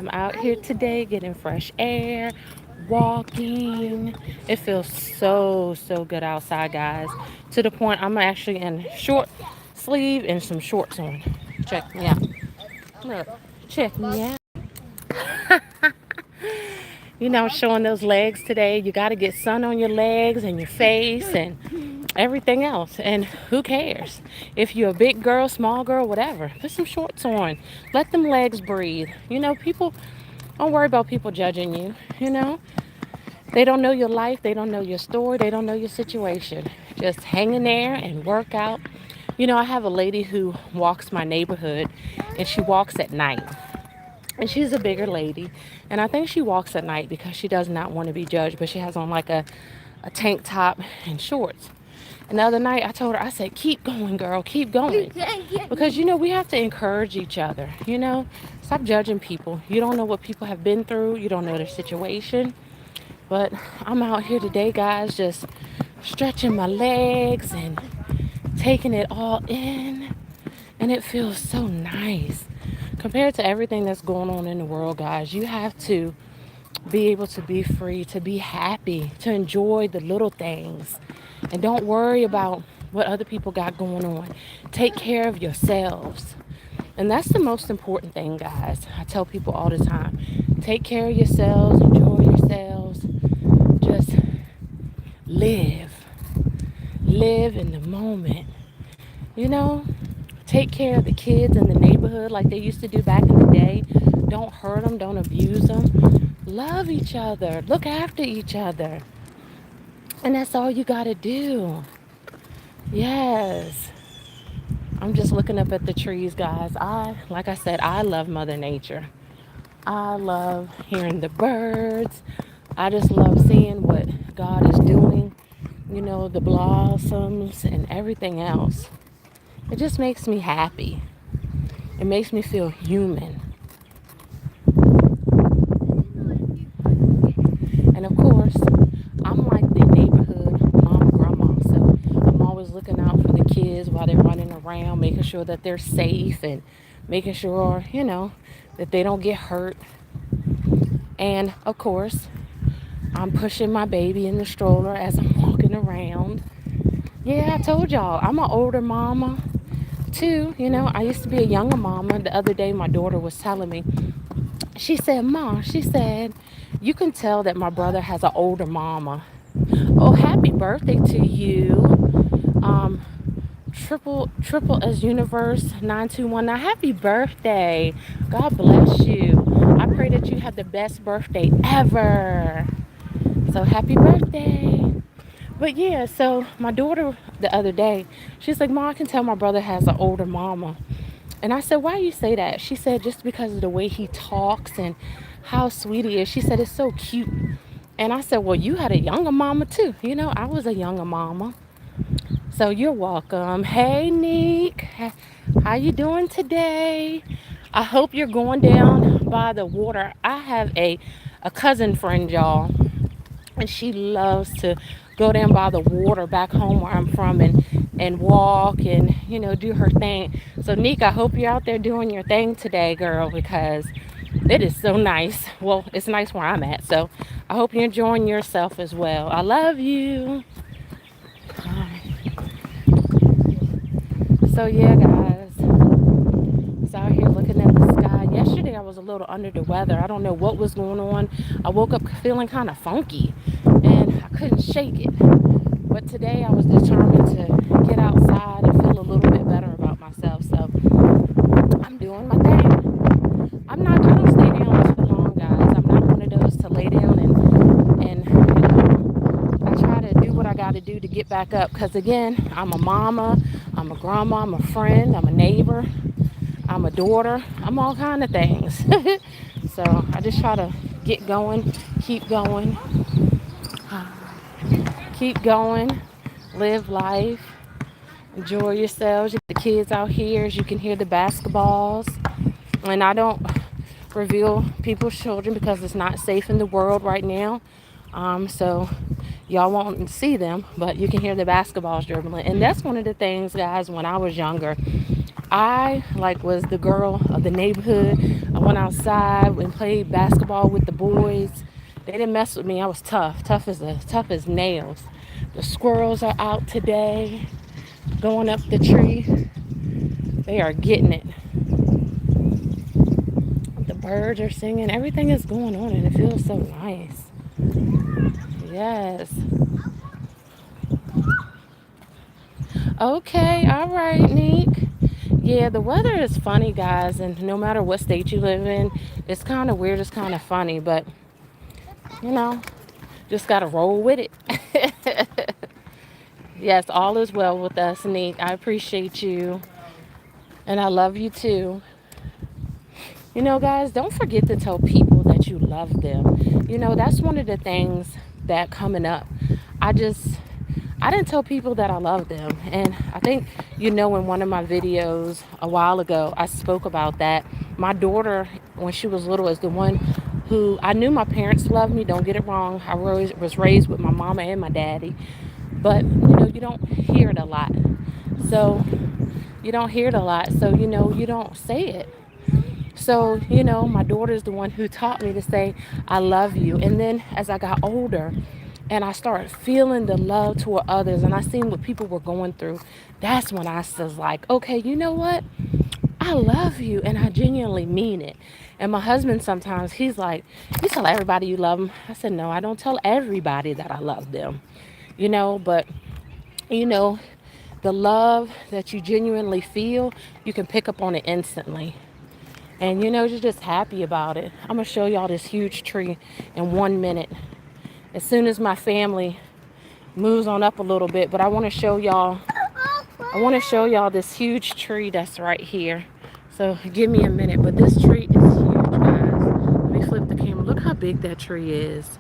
I'm out here today getting fresh air, walking. It feels so good outside, guys. To the point I'm actually in short sleeve and some shorts on. Check me out. Look, check me out. Showing those legs today. You got to get sun on your legs and your face and everything else. And who cares? If you're a big girl, small girl, whatever, put some shorts on. Let them legs breathe. People, don't worry about people judging you. They don't know your life. They don't know your story. They don't know your situation. Just hang in there and work out. I have a lady who walks my neighborhood and she walks at night. And she's a bigger lady. And I think she walks at night because she does not want to be judged. But she has on like a tank top and shorts. And the other night I told her, I said, keep going, girl, keep going. Because, we have to encourage each other, Stop judging people. You don't know what people have been through. You don't know their situation. But I'm out here today, guys, just stretching my legs and taking it all in. And it feels so nice. Compared to everything that's going on in the world, guys, you have to be able to be free, to be happy, to enjoy the little things. And don't worry about what other people got going on. Take care of yourselves. And that's the most important thing, guys. I tell people all the time, take care of yourselves, enjoy yourselves, just live. Live in the moment. Take care of the kids in the neighborhood like they used to do back in the day. Don't hurt them, don't abuse them. Love each other, look after each other. And that's all you gotta do. Yes. I'm just looking up at the trees, guys. Like I said, I love Mother Nature. I love hearing the birds. I just love seeing what God is doing, the blossoms and everything else. It just makes me happy. It makes me feel human. And of course, I'm like the neighborhood mom, grandma. So I'm always looking out for the kids while they're running around, making sure that they're safe and making sure, that they don't get hurt. And of course, I'm pushing my baby in the stroller as I'm walking around. Yeah, I told y'all, I'm an older mama too. I used to be a younger mama. The other day, my daughter was telling me, she said, Mom, she said, you can tell that my brother has an older mama. Oh, happy birthday to you. Um, triple as universe 9219. Happy birthday. God bless you. I pray that you have the best birthday ever. So happy birthday. But yeah, so my daughter the other day, she's like, Mom, I can tell my brother has an older mama. And I said, why do you say that? She said, just because of the way he talks and how sweet he is. She said, it's so cute. And I said, well, you had a younger mama too. I was a younger mama. So you're welcome. Hey, Neek. How you doing today? I hope you're going down by the water. I have a cousin friend, y'all. And she loves to go down by the water back home where I'm from and walk and, do her thing. So, Neek, I hope you're out there doing your thing today, girl, because it is so nice. Well, it's nice where I'm at. So, I hope you're enjoying yourself as well. I love you. So, yeah, guys. It's out here looking at the sky. Yesterday, I was a little under the weather. I don't know what was going on. I woke up feeling kind of funky and I couldn't shake it. But today I was determined to get outside and feel a little bit better about myself. So I'm doing my thing. I don't stay down too long, guys. I'm not one of those to lay down and I try to do what I got to do to get back up. Because again, I'm a mama, I'm a grandma, I'm a friend, I'm a neighbor, I'm a daughter, I'm all kind of things. So I just try to get going, keep going. Keep going, live life, enjoy yourselves. The kids out here, as you can hear the basketballs. And I don't reveal people's children because it's not safe in the world right now. So y'all won't see them, but you can hear the basketballs dribbling. And that's one of the things, guys, when I was younger, I like was the girl of the neighborhood. I went outside and played basketball with the boys. They didn't mess with me. I was tough, tough as nails. The squirrels are out today, going up the tree. They are getting it. The birds are singing. Everything is going on, and it feels so nice. Yes. Okay. All right, Neek. Yeah, the weather is funny, guys, and no matter what state you live in, it's kind of weird. It's kind of funny, but you know, just gotta roll with it. Yes, all is well with us, Neek. I appreciate you, and I love you too. You know, guys, don't forget to tell people that you love them. You know, that's one of the things that coming up. I just, I didn't tell people that I love them. And I think, you know, in one of my videos a while ago, I spoke about that. My daughter, when she was little, is the one who I knew my parents loved me. Don't get it wrong. I was raised with my mama and my daddy. But, you know, you don't hear it a lot. So, you don't hear it a lot. So, you know, you don't say it. So, you know, my daughter is the one who taught me to say, I love you. And then as I got older and I started feeling the love toward others and I seen what people were going through, that's when I was like, okay, you know what? I love you. And I genuinely mean it. And my husband sometimes, he's like, you tell everybody you love them. I said, no, I don't tell everybody that I love them, you know, but, you know, the love that you genuinely feel, you can pick up on it instantly. And you know, you're just happy about it. I'm gonna show y'all this huge tree in 1 minute. As soon as my family moves on up a little bit, but I want to show y'all this huge tree that's right here. So give me a minute, but this tree is huge, guys. Let me flip the camera. Look how big that tree is.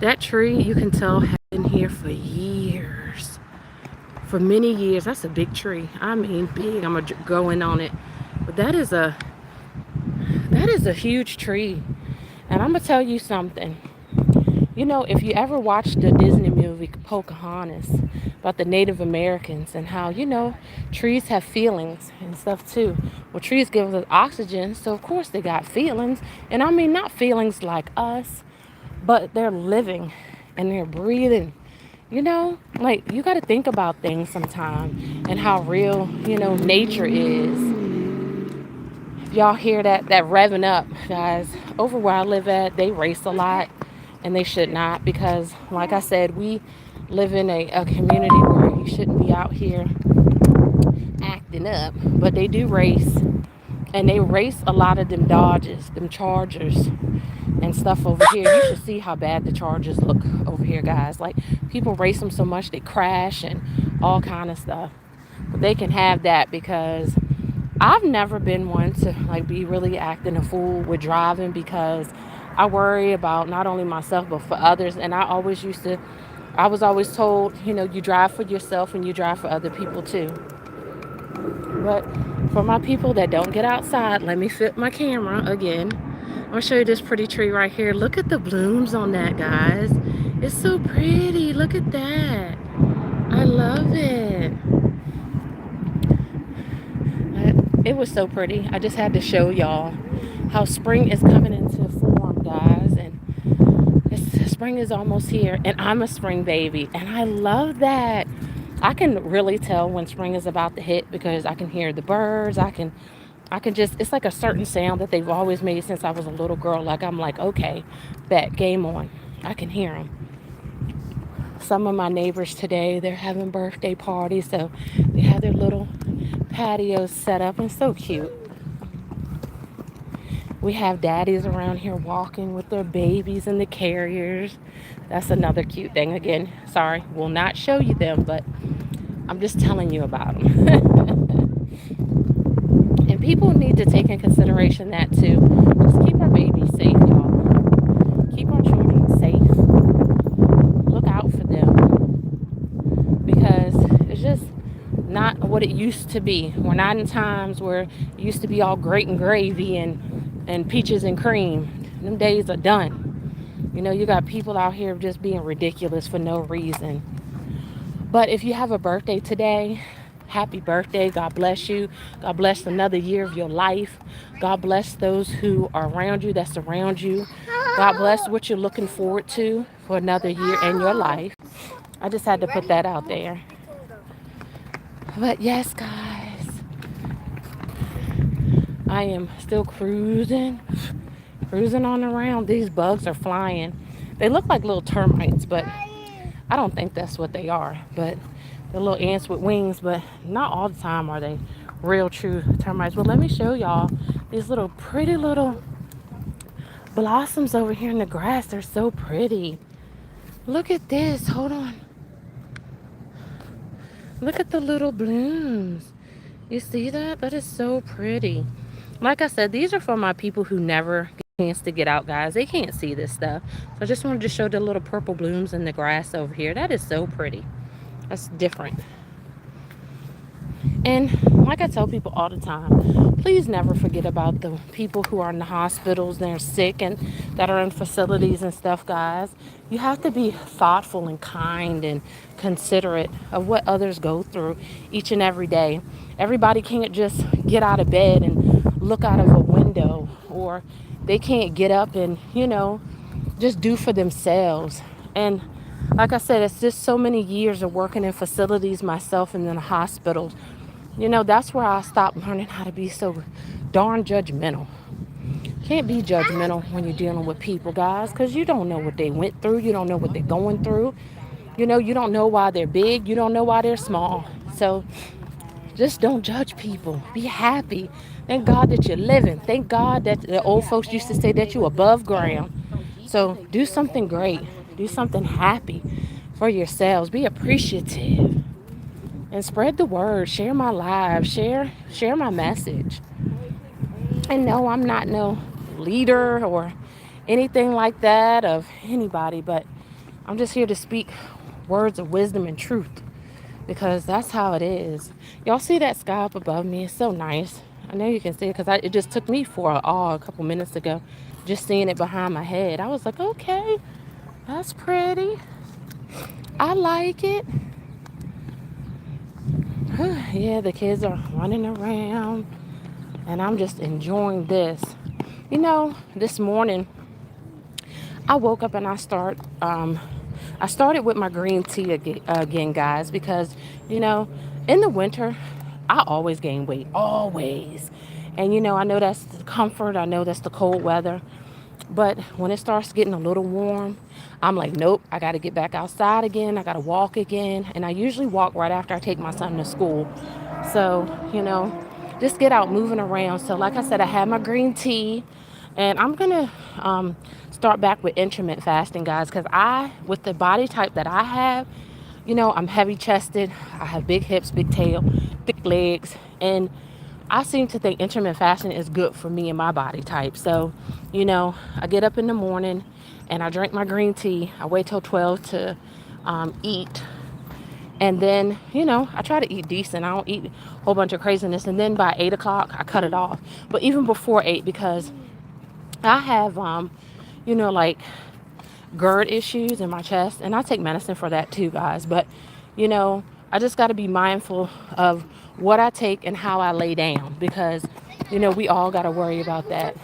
That tree, you can tell, has been here for years. For many years. That's a big tree. I mean big. I'm gonna go in on it. But that is a huge tree. And I'm going to tell you something. You know, if you ever watched the Disney movie Pocahontas about the Native Americans and how, you know, trees have feelings and stuff too. Well, trees give us oxygen, so of course they got feelings. And I mean, not feelings like us, but they're living and they're breathing. You know, like you got to think about things sometime and how real, you know, nature is. Y'all hear that revving up, guys. Over where I live at, they race a lot, and they should not, because like I said, we live in a community where you shouldn't be out here acting up, but they do race, and they race a lot of them Dodges, them Chargers and stuff over here. You should see how bad the Chargers look over here, guys. Like, people race them so much they crash and all kind of stuff. But they can have that because I've never been one to like be really acting a fool with driving, because I worry about not only myself but for others. And I was always told, you know, you drive for yourself and you drive for other people too. But for my people that don't get outside, let me flip my camera again. I'm gonna show you this pretty tree right here. Look at the blooms on that, guys. It's so pretty. Look at that. I love it. It was so pretty. I just had to show y'all how spring is coming into form, guys. And spring is almost here. And I'm a spring baby. And I love that. I can really tell when spring is about to hit because I can hear the birds. I can just, it's like a certain sound that they've always made since I was a little girl. Like, I'm like, okay, bet, game on. I can hear them. Some of my neighbors today, they're having birthday parties, so they have their little patios set up, and so cute. We have daddies around here walking with their babies in the carriers. That's another cute thing. Again, sorry, will not show you them, but I'm just telling you about them. And people need to take in consideration that too. Just keep our babies safe, y'all. Keep our children safe. Look out for them, because it's just not what it used to be. We're not in times where it used to be all great and gravy and peaches and cream. Them days are done. You know, you got people out here just being ridiculous for no reason. But if you have a birthday today, happy birthday. God bless you. God bless another year of your life. God bless those who are around you, that surround you. God bless what you're looking forward to for another year in your life. I just had to put that out there. But yes, guys, I am still cruising on around. These bugs are flying. They look like little termites, but I don't think that's what they are. But they're little ants with wings, but not all the time are they real true termites. Well, let me show y'all these little pretty little blossoms over here in the grass. They're so pretty. Look at this. Hold on. Look at the little blooms. You see that? That is so pretty. Like I said, these are for my people who never get a chance to get out, guys. They can't see this stuff. So I just wanted to show the little purple blooms in the grass over here. That is so pretty. That's different. And like I tell people all the time, please never forget about the people who are in the hospitals, they're sick, and that are in facilities and stuff, guys. You have to be thoughtful and kind and considerate of what others go through each and every day. Everybody can't just get out of bed and look out of a window, or they can't get up and, just do for themselves. And like I said, it's just so many years of working in facilities myself and in the hospitals. That's where I stopped learning how to be so darn judgmental. Can't be judgmental when you're dealing with people, guys, because you don't know what they went through. You don't know what they're going through. You don't know why they're big. You don't know why they're small. So just don't judge people. Be happy. Thank God that you're living. Thank God that the old folks used to say that you're above ground. So do something great. Do something happy for yourselves. Be appreciative. And spread the word. Share my live. Share my message. And no, I'm not no leader or anything like that of anybody, but I'm just here to speak words of wisdom and truth, because that's how it is. Y'all see that sky up above me? It's so nice. I know you can see it, because it just took me for an awe a couple minutes ago, just seeing it behind my head. I was like, okay, that's pretty. I like it. Yeah, the kids are running around, and I'm just enjoying this. This morning I woke up and I started with my green tea again, guys, because in the winter I always gain weight, always. And I know that's the comfort, I know that's the cold weather, but when it starts getting a little warm, I'm like, nope, I got to get back outside again. I got to walk again. And I usually walk right after I take my son to school. So, just get out moving around. So, like I said, I had my green tea, and I'm going to start back with intermittent fasting, guys, because with the body type that I have, I'm heavy chested. I have big hips, big tail, thick legs, and I seem to think intermittent fasting is good for me and my body type. So, I get up in the morning and I drink my green tea. I wait till 12 to eat. And then, I try to eat decent. I don't eat a whole bunch of craziness. And then by 8 o'clock, I cut it off. But even before 8, because I have, like GERD issues in my chest. And I take medicine for that too, guys. But, I just got to be mindful of what I take and how I lay down, because, we all got to worry about that.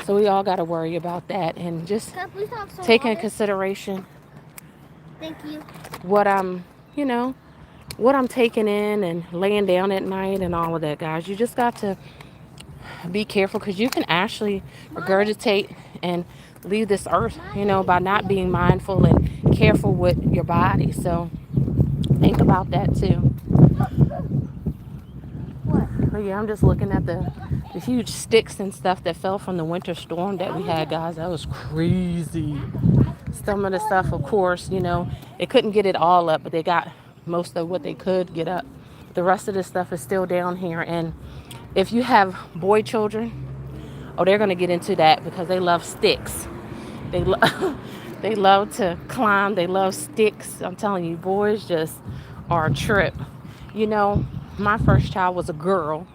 So we all got to worry about that, and just take in consideration what I'm, what I'm taking in and laying down at night and all of that, guys. You just got to be careful, because you can actually regurgitate and leave this earth, by not being mindful and careful with your body. So think about that too. But yeah, I'm just looking at the huge sticks and stuff that fell from the winter storm that we had, guys. That was crazy. Some of the stuff, of course, they couldn't get it all up, but they got most of what they could get up. The rest of the stuff is still down here. And if you have boy children, they're going to get into that, because they love sticks. They they love to climb. They love sticks. I'm telling you, boys just are a trip. My first child was a girl.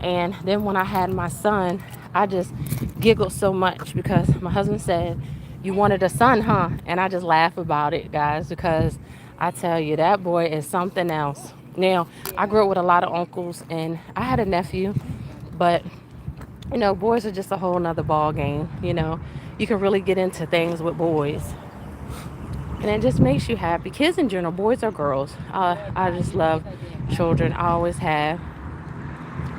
And then when I had my son, I just giggled so much, because my husband said, "You wanted a son, huh?" And I just laugh about it, guys, because I tell you, that boy is something else. Now, I grew up with a lot of uncles, and I had a nephew, but boys are just a whole nother ball game. You can really get into things with boys, and it just makes you happy. Kids in general, boys or girls, I just love children. I always have.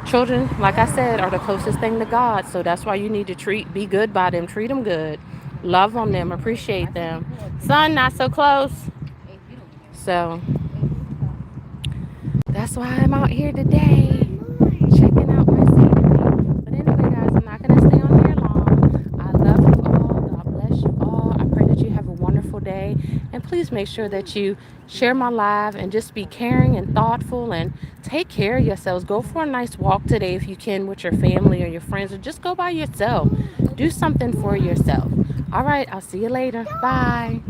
Children, like I said, are the closest thing to God, so that's why you need to be good by them, treat them good, love on them, appreciate them. Son, not so close. So that's why I'm out here today, checking out my scenery. But anyway, guys, I'm not going to stay on here long. I love you all. God bless you all. I pray that you have a wonderful day. And please make sure that you share my live and just be caring and thoughtful and take care of yourselves. Go for a nice walk today if you can with your family or your friends, or just go by yourself. Do something for yourself. All right, I'll see you later. Bye.